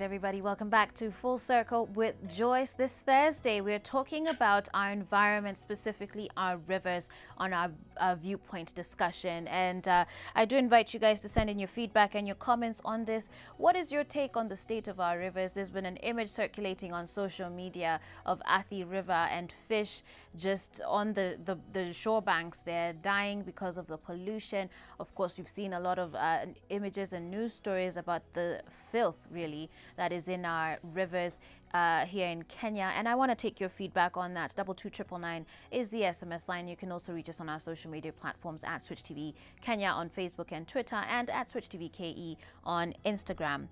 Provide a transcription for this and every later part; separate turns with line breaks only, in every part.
right, everybody, welcome back to Full Circle with Joyce. This Thursday, we're talking about our environment, specifically our rivers, on our viewpoint discussion. And I do invite you guys to send in your feedback and your comments on this. What is your take on the state of our rivers? There's been an image circulating on social media of Athi River and fish just on the shore banks there dying because of the pollution. Of course, we've seen a lot of images and news stories about the filth, really, that is in our rivers here in Kenya. And I want to take your feedback on that. 22999 is the SMS line. You can also reach us on our social media platforms at Switch TV Kenya on Facebook and Twitter, and at Switch TV KE on Instagram.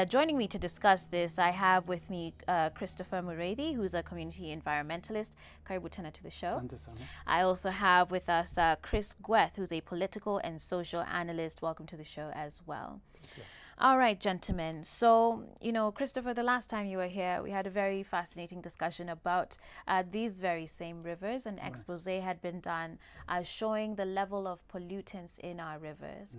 Joining me to discuss this, I have with me Christopher Mureithi, who's a community environmentalist. Karibu tena to the show.
Asante sana.
I also have with us Chris Gweth, who's a political and social analyst. Welcome to the show as well.
Okay.
All right, gentlemen. So, you know, Christopher, the last time you were here, we had a very fascinating discussion about these very same rivers. An expose had been done showing the level of pollutants in our rivers,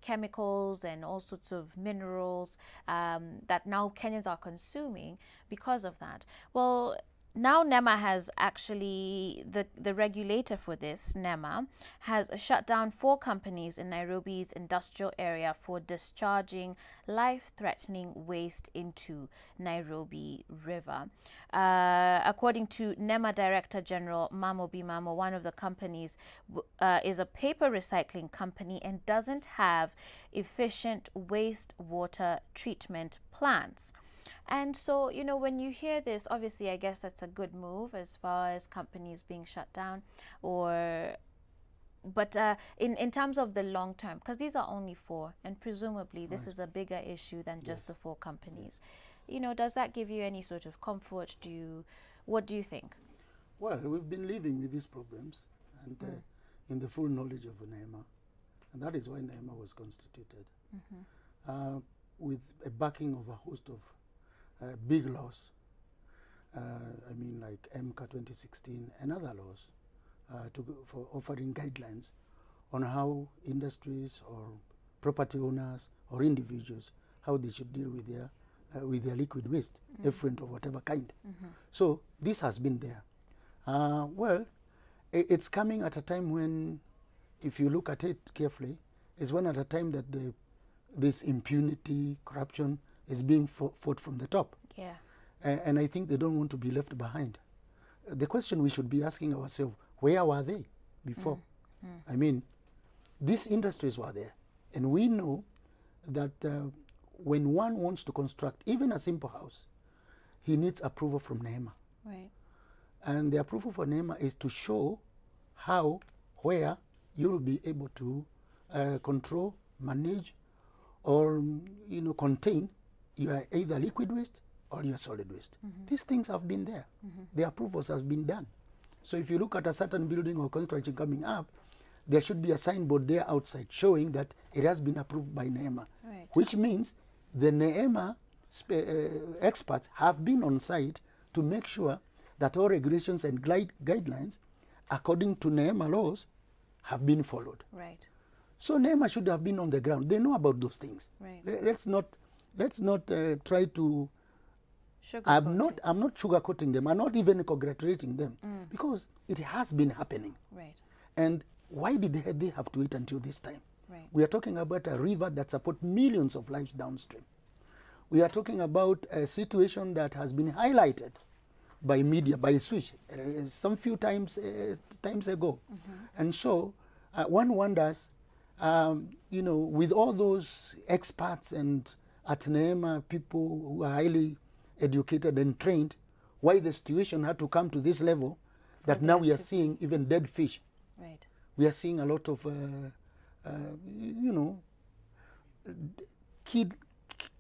chemicals and all sorts of minerals that now Kenyans are consuming because of that. Well, now NEMA has actually, the regulator for this, NEMA, has shut down 4 companies in Nairobi's industrial area for discharging life-threatening waste into Nairobi River. According to NEMA Director General Mamo Bimamo, one of the companies is a paper recycling company and doesn't have efficient wastewater treatment plants. And so, you know, when you hear this, obviously, I guess that's a good move as far as companies being shut down, but in terms of the long term, because these are only 4, and presumably this is a bigger issue than just the 4 companies. You know, does that give you any sort of comfort? What do you think?
Well, we've been living with these problems and in the full knowledge of NEMA, and that is why NEMA was constituted, with a backing of a host of big laws, I mean like MCA 2016 and other laws for offering guidelines on how industries or property owners or individuals, how they should deal with their liquid waste, effluent of whatever kind. So this has been there. Well, it's coming at a time when, if you look at it carefully, it's when at a time that this impunity, corruption is being fought from the top.
Yeah.
And I think they don't want to be left behind. The question we should be asking ourselves, where were they before? I mean, these industries were there. And we know that when one wants to construct even a simple house, he needs approval from NEMA.
Right.
And the approval for NEMA is to show how, where you will be able to control, manage, or contain your either liquid waste or your solid waste. These things have been there. The approvals have been done. So if you look at a certain building or construction coming up, there should be a signboard there outside showing that it has been approved by NEMA, which means the NEMA experts have been on site to make sure that all regulations and guidelines according to NEMA laws have been followed.
Right.
So NEMA should have been on the ground. They know about those things.
Right.
Let's not try to. I'm not sugarcoating them. I'm not even congratulating them because it has been happening.
Right.
And why did they have to wait until this time?
Right.
We are talking about a river that supports millions of lives downstream. We are talking about a situation that has been highlighted by media, by Switch, some few times ago. And so one wonders, with all those experts and at NEMA people who are highly educated and trained, why the situation had to come to this level that now we are seeing even dead fish.
Right.
We are seeing a lot of,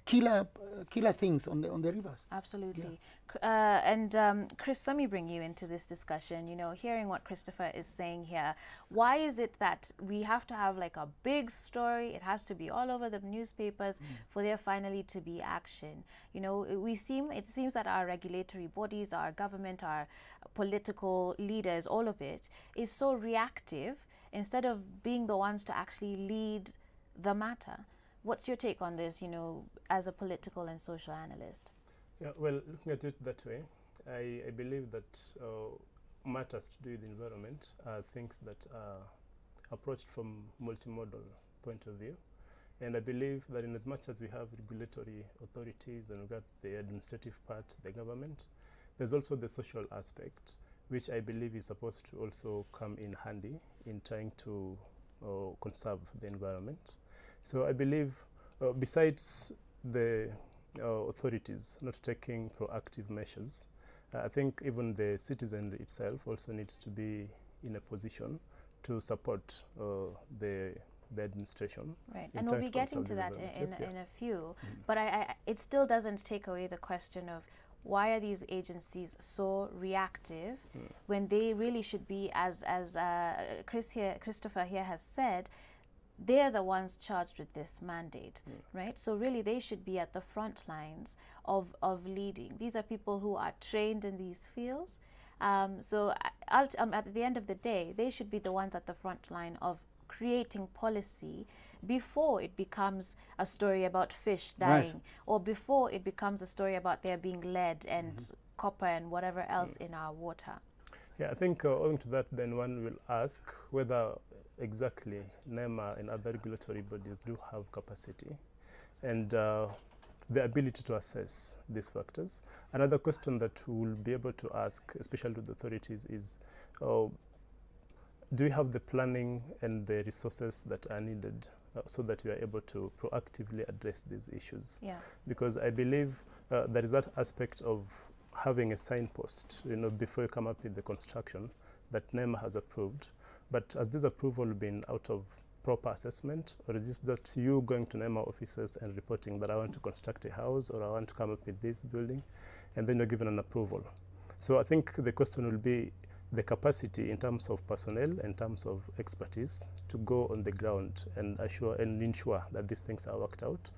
killer things on the rivers.
Absolutely. Yeah. Chris, let me bring you into this discussion. You know, hearing what Christopher is saying here, why is it that we have to have like a big story? It has to be all over the newspapers for there finally to be action. You know, it seems that our regulatory bodies, our government, our political leaders, all of it is so reactive instead of being the ones to actually lead the matter. What's your take on this? You know, as a political and social analyst?
Yeah, well, looking at it that way, I believe that matters to do with the environment are things that are approached from multimodal point of view. And I believe that in as much as we have regulatory authorities and we've got the administrative part, the government, there's also the social aspect, which I believe is supposed to also come in handy in trying to conserve the environment. So I believe besides the authorities not taking proactive measures, I think even the citizen itself also needs to be in a position to support the administration.
Right, and we'll be getting to that in a few, but it still doesn't take away the question of why are these agencies so reactive when they really should be, as Christopher here has said, they're the ones charged with this mandate, right? So really they should be at the front lines of leading. These are people who are trained in these fields. So at the end of the day, they should be the ones at the front line of creating policy before it becomes a story about fish dying, or before it becomes a story about there being lead and copper and whatever else in our water.
Yeah, I think owing to that, then one will ask whether exactly NEMA and other regulatory bodies do have capacity and the ability to assess these factors. Another question that we will be able to ask, especially to the authorities, is do we have the planning and the resources that are needed so that we are able to proactively address these issues?
Yeah.
Because I believe there is that aspect of having a signpost, before you come up with the construction that NEMA has approved. But has this approval been out of proper assessment, or is it that you going to NEMA offices and reporting that I want to construct a house or I want to come up with this building, and then you're given an approval? So I think the question will be the capacity in terms of personnel, in terms of expertise, to go on the ground and assure and ensure that these things are worked out.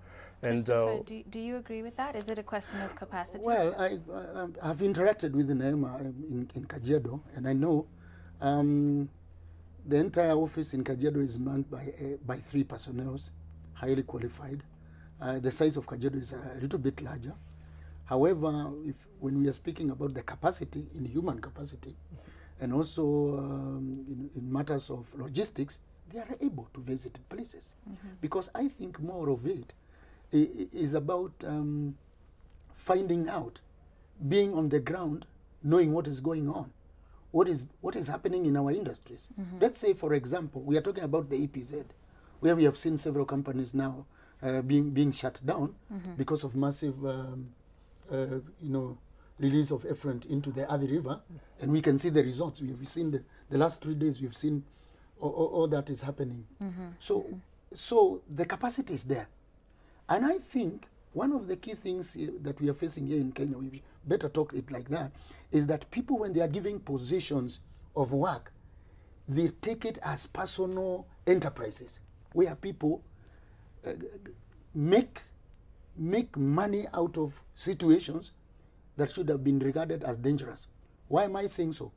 And
do you agree with that? Is it a question of capacity?
Well, I've interacted with the NEMA in Kajiado, and I know the entire office in Kajiado is manned by 3 personnel, highly qualified. The size of Kajiado is a little bit larger. However, when we are speaking about the capacity, in human capacity, and also in matters of logistics, they are able to visit places. Because I think more of it is about finding out, being on the ground, knowing what is going on, what is happening in our industries. Let's say, for example, we are talking about the EPZ, where we have seen several companies now being shut down because of massive release of effluent into the Athi River, and we can see the results. We have seen the last 3 days, we've seen all that is happening. So the capacity is there. And I think one of the key things that we are facing here in Kenya, we better talk it like that, is that people, when they are giving positions of work, they take it as personal enterprises, where people make money out of situations that should have been regarded as dangerous. Why am I saying so?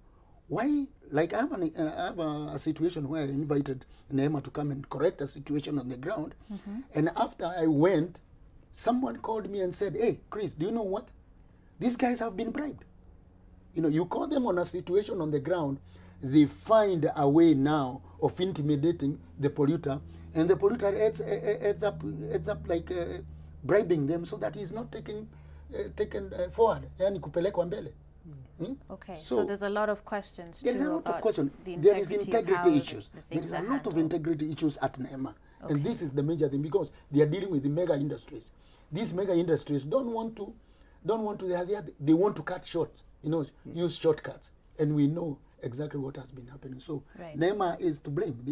Why, like I have a situation where I invited NEMA to come and correct a situation on the ground, and after I went, someone called me and said, "Hey, Chris, do you know what? These guys have been bribed." You call them on a situation on the ground, they find a way now of intimidating the polluter, and the polluter ends up like bribing them so that he's not taken forward, yani kupelekwa mbele.
Okay, so there's a lot of questions.
There is a lot of questions. There is integrity issues. There is a lot of integrity issues at NEMA. Okay. And this is the major thing, because they are dealing with the mega industries. These mega industries they want to cut short, use shortcuts. And we know exactly what has been happening. So NEMA is to blame.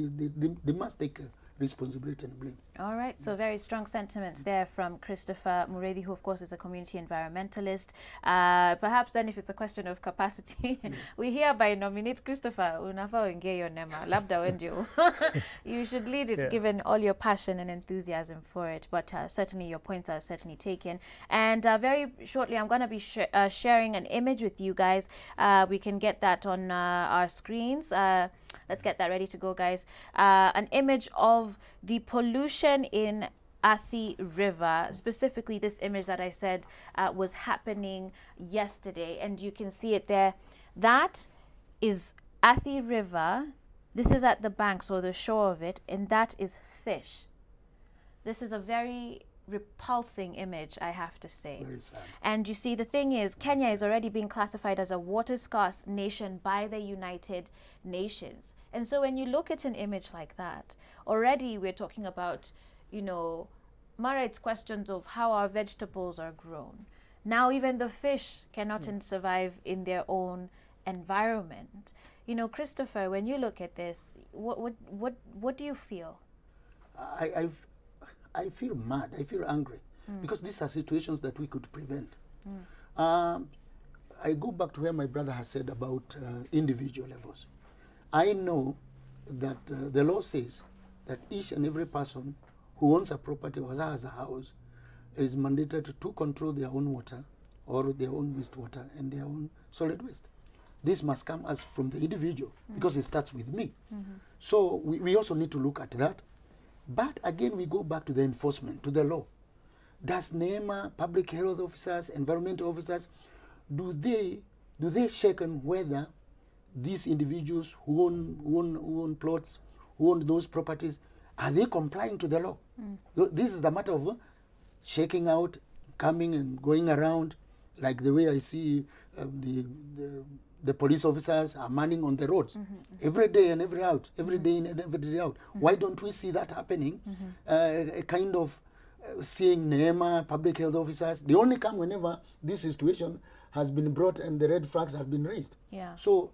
They must take responsibility and blame.
All right, so very strong sentiments there from Christopher Mureithi, who of course is a community environmentalist. Perhaps then, if it's a question of capacity, we hereby nominate Christopher. Unafaa uingie hiyo NEMA, labda wendio. You should lead it, given all your passion and enthusiasm for it. But certainly your points are certainly taken. And very shortly, I'm going to be sharing an image with you guys. We can get that on our screens. Let's get that ready to go, guys. An image of the pollution in Athi River, specifically this image that I said was happening yesterday, and you can see it there. That is Athi River. This is at the banks or the shore of it, and that is fish. This is a very repulsing image, I have to say.
Very sad.
And you see, the thing is, Kenya is already being classified as a water scarce nation by the United Nations. And so when you look at an image like that, already we're talking about, you know, Mara, it's questions of how our vegetables are grown. Now even the fish cannot survive in their own environment. You know, Christopher, when you look at this, what do you feel?
I feel mad. I feel angry because these are situations that we could prevent. I go back to where my brother has said about individual levels. I know that the law says that each and every person who owns a property or has a house is mandated to control their own water or their own wastewater and their own solid waste. This must come as from the individual because it starts with me. So we also need to look at that. But again, we go back to the enforcement, to the law. Does NEMA, public health officers, environmental officers, do they check on whether these individuals who own plots, who own those properties, are they complying to the law? This is the matter of checking out, coming and going around, like the way I see the police officers are manning on the roads every day and every out, every day in and every day out. Why don't we see that happening? A kind of seeing NEMA, public health officers, they only come whenever this situation has been brought and the red flags have been raised.
Yeah.
So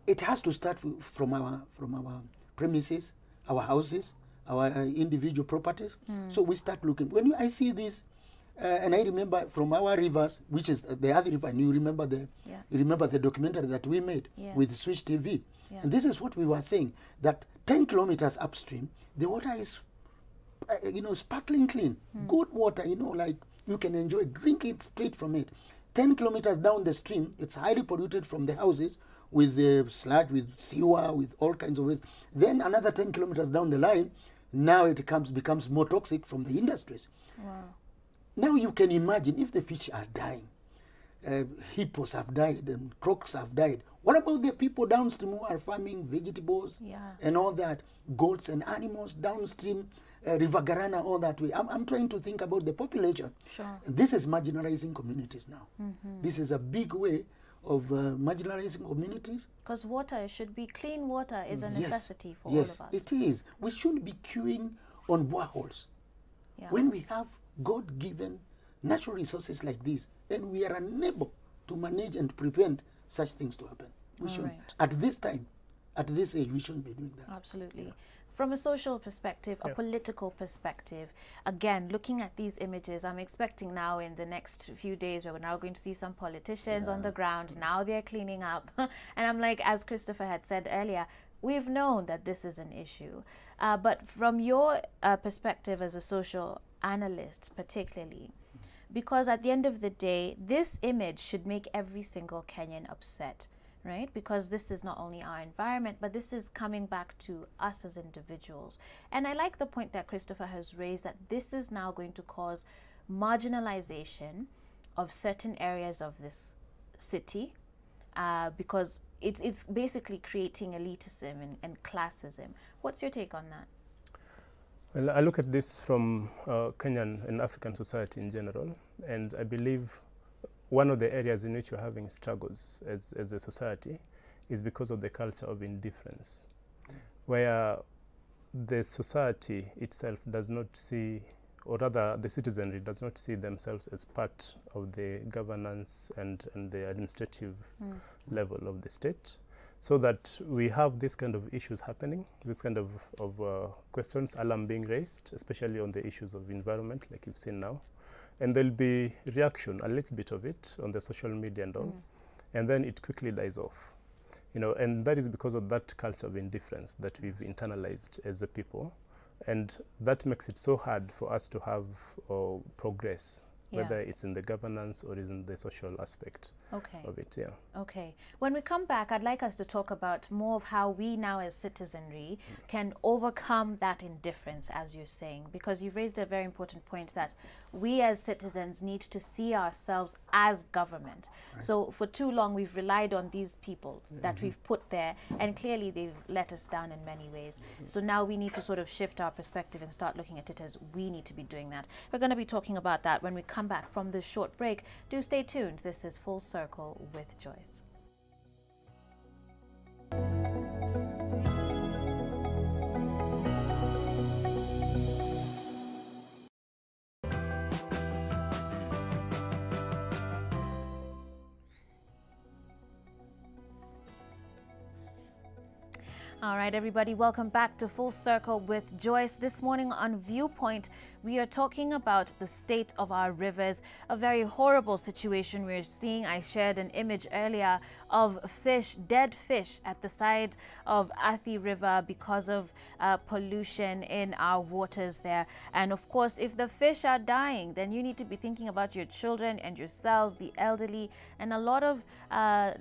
it has to start from our premises, our houses, our individual properties. So we start looking. When I see this, and I remember from our rivers, which is the other river, and you remember the documentary that we made with Switch TV. And this is what we were saying, that 10 kilometers upstream, the water is, sparkling clean, good water, like you can enjoy, drink it straight from it. 10 kilometers down the stream, it's highly polluted from the houses with the sludge, with sewer, with all kinds of waste. Then another 10 kilometers down the line, now it becomes more toxic from the industries.
Wow.
Now you can imagine if the fish are dying, hippos have died, and crocs have died. What about the people downstream who are farming vegetables and all that, goats and animals downstream, River Garana, all that way? I'm trying to think about the population.
Sure.
This is marginalizing communities now. This is a big way of marginalizing communities.
Because water should be, clean water is a necessity for all of us.
Yes, it is. We shouldn't be queuing on boreholes. When we have God-given natural resources like this, and we are unable to manage and prevent such things to happen. We shouldn't. At this time, at this age, we shouldn't be doing that.
Absolutely. From a social perspective, a political perspective, again, looking at these images, I'm expecting now in the next few days, we're now going to see some politicians on the ground. Now they're cleaning up. And I'm like, as Christopher had said earlier, we've known that this is an issue. But from your perspective as a social analyst, particularly, because at the end of the day, this image should make every single Kenyan upset, right? Because this is not only our environment, but this is coming back to us as individuals. And I like the point that Christopher has raised, that this is now going to cause marginalization of certain areas of this city, because it's basically creating elitism and classism. What's your take on that?
Well, I look at this from Kenyan and African society in general, and I believe one of the areas in which we're having struggles as a society is because of the culture of indifference, where the society itself does not see, or rather the citizenry does not see themselves as part of the governance and the administrative level of the state. So that we have this kind of issues happening, this kind of questions, alarm being raised, especially on the issues of environment, like you've seen now. And there'll be reaction, a little bit of it, on the social media and all, and then it quickly dies off. And that is because of that culture of indifference that we've internalized as a people. And that makes it so hard for us to have progress whether it's in the governance or is in the social aspect of it. Yeah.
Okay. When we come back, I'd like us to talk about more of how we now as citizenry can overcome that indifference, as you're saying, because you've raised a very important point that we as citizens need to see ourselves as government. Right. So for too long, we've relied on these people that we've put there, and clearly they've let us down in many ways. So now we need to sort of shift our perspective and start looking at it as we need to be doing that. We're going to be talking about that when we come back from this short break. Do stay tuned. This is Full Circle with Joyce. All right, everybody, welcome back to Full Circle with Joyce. This morning on Viewpoint, we are talking about the state of our rivers, a very horrible situation we're seeing. I shared an image earlier of fish, dead fish at the side of Athi River because of pollution in our waters there. And of course, if the fish are dying, then you need to be thinking about your children and yourselves, the elderly, and a lot of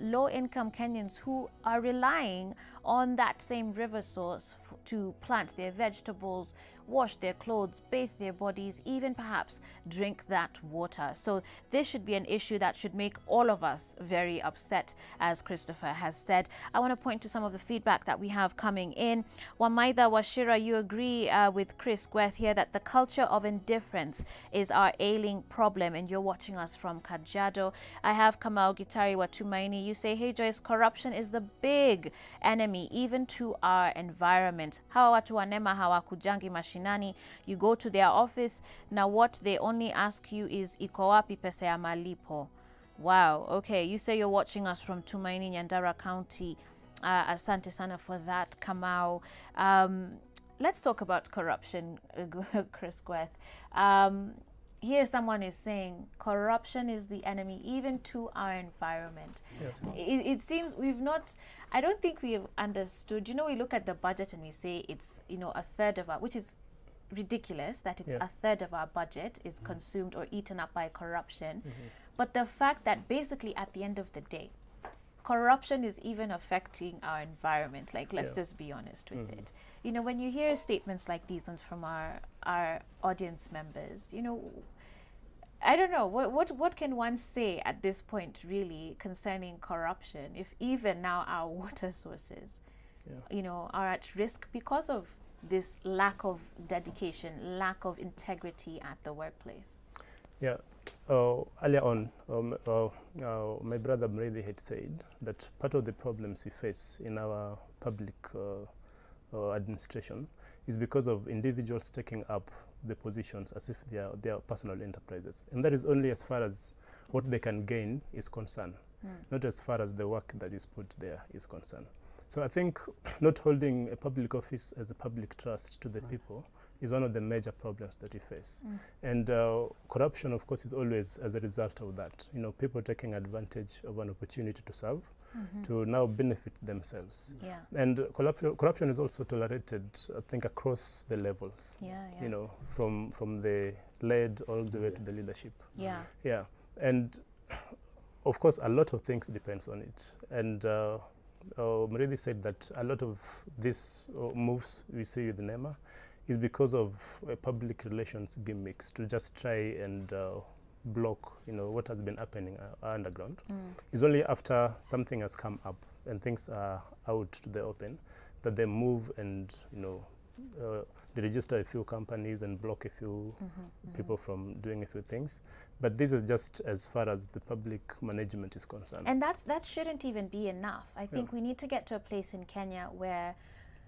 low-income Kenyans who are relying on that same river source to plant their vegetables, wash their clothes, bathe their bodies, even perhaps drink that water. So this should be an issue that should make all of us very upset, as Christopher has said. I want to point to some of the feedback that we have coming in. Wamaida Washira, you agree with Chris Gweth here that the culture of indifference is our ailing problem, and you're watching us from Kajiado. I have Kamau Gitari Watumaini. You say, hey Joyce, corruption is the big enemy even to our environment. Hawa watu wa NEMA hawakujangi mashinani. You go to their office, now what they only ask you is iko wapi pesa ya malipo. Wow, okay, you say you're watching us from Tumaini, Nyandara County. Asante sana for that, Kamau. Let's talk about corruption, Chris Gweth. Here someone is saying corruption is the enemy even to our environment.
Yes.
It seems we've not, I don't think we have understood. You know, we look at the budget and we say it's, you know, a third of our, which is ridiculous that it's a third of our budget is consumed or eaten up by corruption. But the fact that basically at the end of the day, corruption is even affecting our environment. Like, let's just be honest with it. You know, when you hear statements like these ones from our audience members, you know, I don't know, what can one say at this point really concerning corruption if even now our water sources, you know, are at risk because of this lack of dedication, lack of integrity at the workplace?
Yeah. Earlier on, my brother Mredi had said that part of the problems we face in our public administration is because of individuals taking up the positions as if they are personal enterprises. And that is only as far as what they can gain is concerned, not as far as the work that is put there is concerned. So I think not holding a public office as a public trust to the people is one of the major problems that we face. And corruption, of course, is always as a result of that. You know, people taking advantage of an opportunity to serve, to now benefit themselves. And corruption is also tolerated, I think, across the levels. You know, from the lead all the way to the leadership. And of course, a lot of things depends on it. And Mredi said that a lot of these moves we see with NEMA is because of public relations gimmicks to just try and block, you know, what has been happening underground. It's only after something has come up and things are out to the open that they move and, you know, they register a few companies and block a few people from doing a few things. But this is just as far as the public management is concerned.
And that shouldn't even be enough. I think we need to get to a place in Kenya where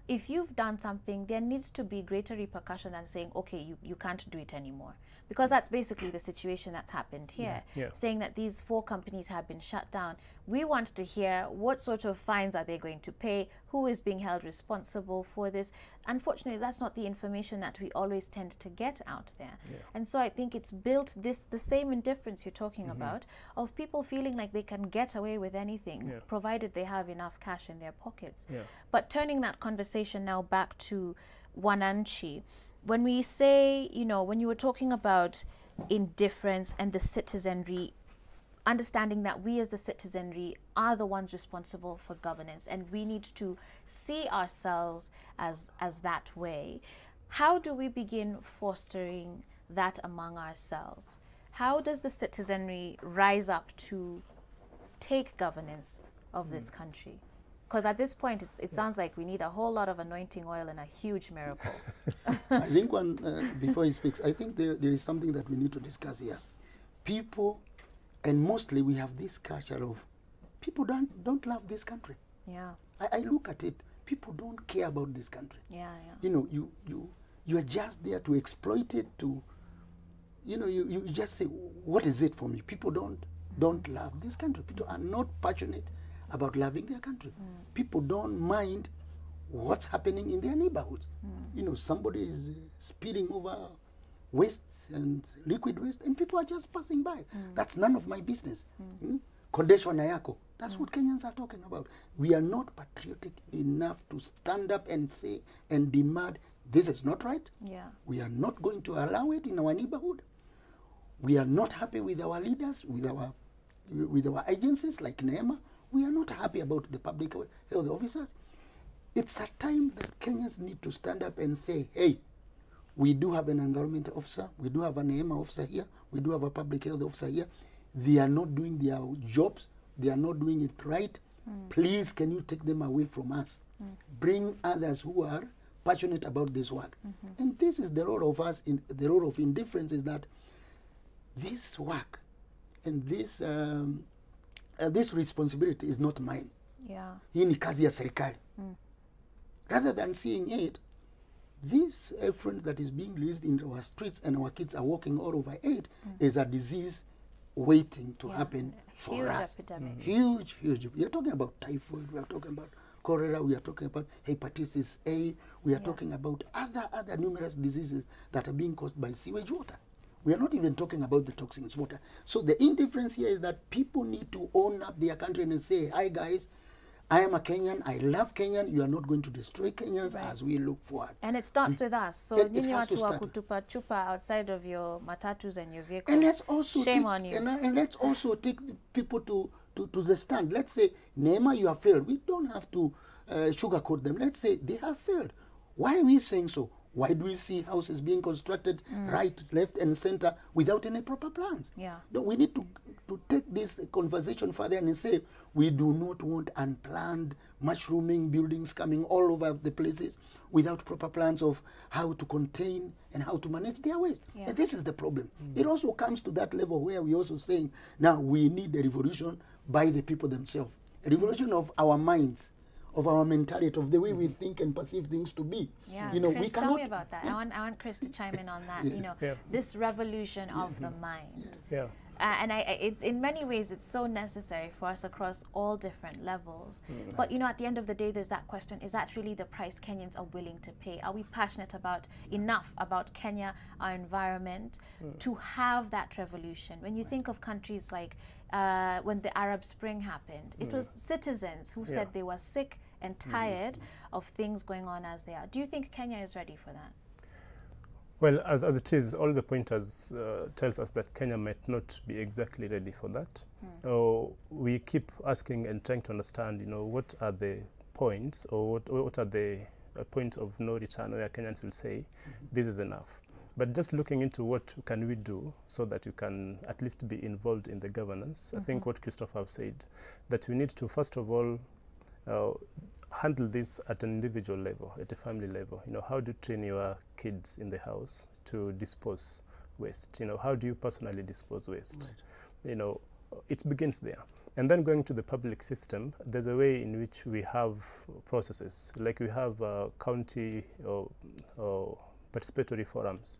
if you've done something, there needs to be greater repercussion than saying, okay, you can't do it anymore. Because that's basically the situation that's happened here, saying that these 4 companies have been shut down. We want to hear what sort of fines are they going to pay, who is being held responsible for this. Unfortunately, that's not the information that we always tend to get out there. And so I think it's built the same indifference you're talking about, of people feeling like they can get away with anything, provided they have enough cash in their pockets. But turning that conversation now back to Wananchi, when we say, you know, when you were talking about indifference and the citizenry understanding that we as the citizenry are the ones responsible for governance, and we need to see ourselves as that way. How do we begin fostering that among ourselves? How does the citizenry rise up to take governance of this country? Because at this point, it sounds like we need a whole lot of anointing oil and a huge miracle.
I think before he speaks, I think there is something that we need to discuss here. People, and mostly we have this culture of people don't love this country.
Yeah.
I look at it, people don't care about this country.
Yeah.
You know, you are just there to exploit it, to, you know, you just say, what is it for me? People don't love this country. People are not passionate about loving their country. People don't mind what's happening in their neighborhoods. You know, somebody is speeding over waste and liquid waste, and people are just passing by. That's none of my business. Kodeshwa na yako. That's what Kenyans are talking about. We are not patriotic enough to stand up and say and demand this is not right.
Yeah.
We are not going to allow it in our neighborhood. We are not happy with our leaders, with our agencies like NEMA. We are not happy about the public health officers. It's a time that Kenyans need to stand up and say, hey, we do have an environment officer, we do have an NEMA officer here, we do have a public health officer here. They are not doing their jobs, they are not doing it right. Please, can you take them away from us? Bring others who are passionate about this work. And this is the role of us, the role of indifference is that this work and this responsibility is not mine.
Yeah.
Hii ni kazi ya serikali. Rather than seeing it, this effluent that is being released in our streets and our kids are walking all over it is a disease waiting to happen for
huge
us.
epidemic.
Huge. We are talking about typhoid, we are talking about cholera, we are talking about hepatitis A, we are talking about other numerous diseases that are being caused by sewage water. We are not even talking about the toxins water. So the indifference here is that people need to own up their country and say, hi guys, I am a Kenyan, I love Kenyan, you are not going to destroy Kenyans as we look forward.
And it starts with us. So
It
nyinyi
has to
watu wa
start.
kutupa chupa outside of your matatus and your vehicles.
And let's also
Shame on you.
And let's also take the people to the stand. Let's say, NEMA, you have failed. We don't have to sugarcoat them. Let's say they have failed. Why are we saying so? Why do we see houses being constructed right, left, and center without any proper plans?
Yeah.
No, we need to take this conversation further and say, we do not want unplanned mushrooming buildings coming all over the places without proper plans of how to contain and how to manage their waste.
Yeah.
And this is the problem. It also comes to that level where we're also saying, now we need a revolution by the people themselves. A revolution of our minds, of our mentality, of the way we think and perceive things to be.
Yeah,
you know,
Chris,
we cannot.
tell me about that. I want Chris to chime in on that.
Yes.
You know,
Yeah.
this revolution of the mind.
Yeah.
And it's in many ways it's so necessary for us across all different levels. But you know, at the end of the day, there's that question: is that really the price Kenyans are willing to pay? Are we passionate enough about Kenya, our environment, to have that revolution? When you think of countries like when the Arab Spring happened, it was citizens who said they were sick and tired of things going on as they are. Do you think Kenya is ready for that?
Well, as it is, all the pointers tells us that Kenya might not be exactly ready for that. We keep asking and trying to understand, you know, what are the points or what are the points of no return where Kenyans will say, this is enough. But just looking into what can we do so that you can at least be involved in the governance, I think what Christopher have said, that we need to first of all handle this at an individual level, at a family level. You know, how do you train your kids in the house to dispose waste? You know, how do you personally dispose waste? Right. You know, it begins there. And then going to the public system, there's a way in which we have processes, like we have county or participatory forums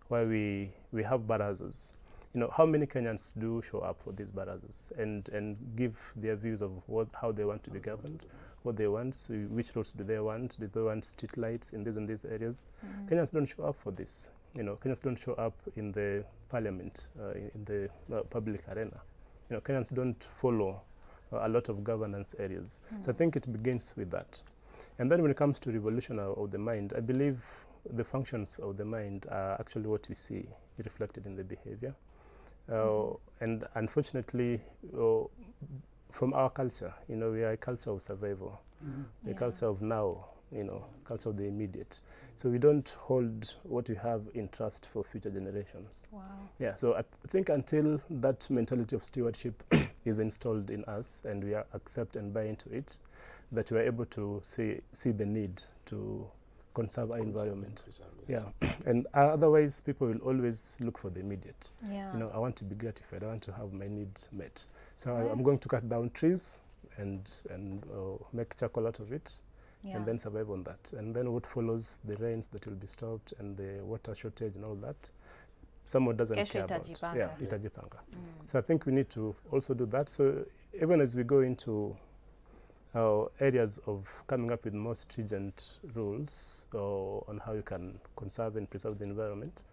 where we have barazas. You know, how many Kenyans do show up for these barazas and give their views of how they want to be governed, what they want, so which roads do they want street lights in these and these areas. Kenyans don't show up for this. You know, Kenyans don't show up in the parliament, in the public arena. You know, Kenyans don't follow a lot of governance areas. So I think it begins with that. And then when it comes to revolution of the mind, I believe the functions of the mind are actually what we see reflected in the behavior. And unfortunately, from our culture, you know, we are a culture of survival, a culture of now, you know, culture of the immediate. So we don't hold what we have in trust for future generations.
Wow.
Yeah, so I think until that mentality of stewardship is installed in us and we accept and buy into it, that we are able to see the need to conserve our environment. Yeah, and otherwise people will always look for the immediate.
Yeah.
You know, I want to be gratified, I want to have my needs met. So I'm going to cut down trees and make charcoal out of it, and then survive on that. And then what follows, the rains that will be stopped and the water shortage and all that, someone doesn't care about. Yeah, itajipanga. So I think we need to also do that. So even as we go into areas of coming up with more stringent rules on how you can conserve and preserve the environment,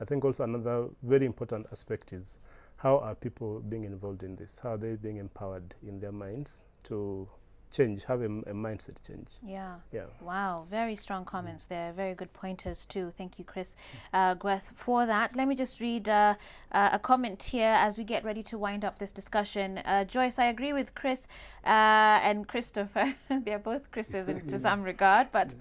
I think also another very important aspect is how are people being involved in this? How are they being empowered in their minds to change, have a mindset change?
Yeah.
Yeah.
Wow, very strong comments there. Very good pointers too. Thank you, Chris Gweth, for that. Let me just read a comment here as we get ready to wind up this discussion. Joyce, I agree with Chris and Christopher. They're both Chris's to some regard, but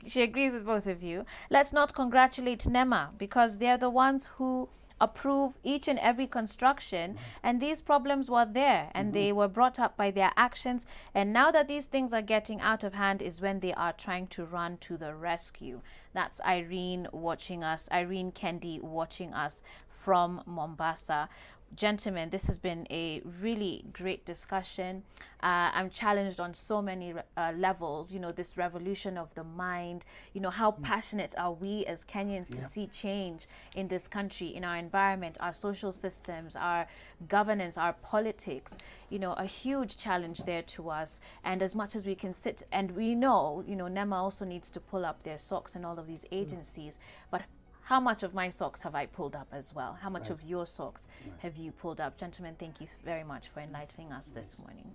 she agrees with both of you. Let's not congratulate NEMA because they're the ones who approve each and every construction, and these problems were there and they were brought up by their actions, and now that these things are getting out of hand is when they are trying to run to the rescue. That's Irene watching us, Irene Kendi watching us from Mombasa. Gentlemen, this has been a really great discussion. I'm challenged on so many levels, you know, this revolution of the mind, you know, how passionate are we as Kenyans to see change in this country, in our environment, our social systems, our governance, our politics, you know, a huge challenge there to us. And as much as we can sit, and we know, you know, NEMA also needs to pull up their socks and all of these agencies, but how much of my socks have I pulled up as well? How much of your socks have you pulled up? Gentlemen, thank you very much for enlightening us this morning.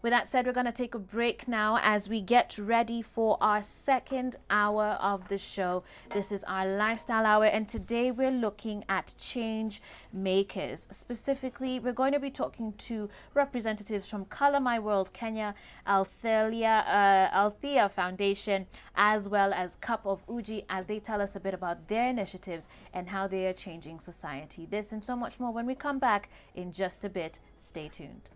With that said, we're going to take a break now as we get ready for our second hour of the show. This is our lifestyle hour, and today we're looking at change makers. Specifically, we're going to be talking to representatives from Color My World Kenya, Althea Foundation, as well as Cup of Uji, as they tell us a bit about their initiatives and how they are changing society. This and so much more when we come back in just a bit. Stay tuned.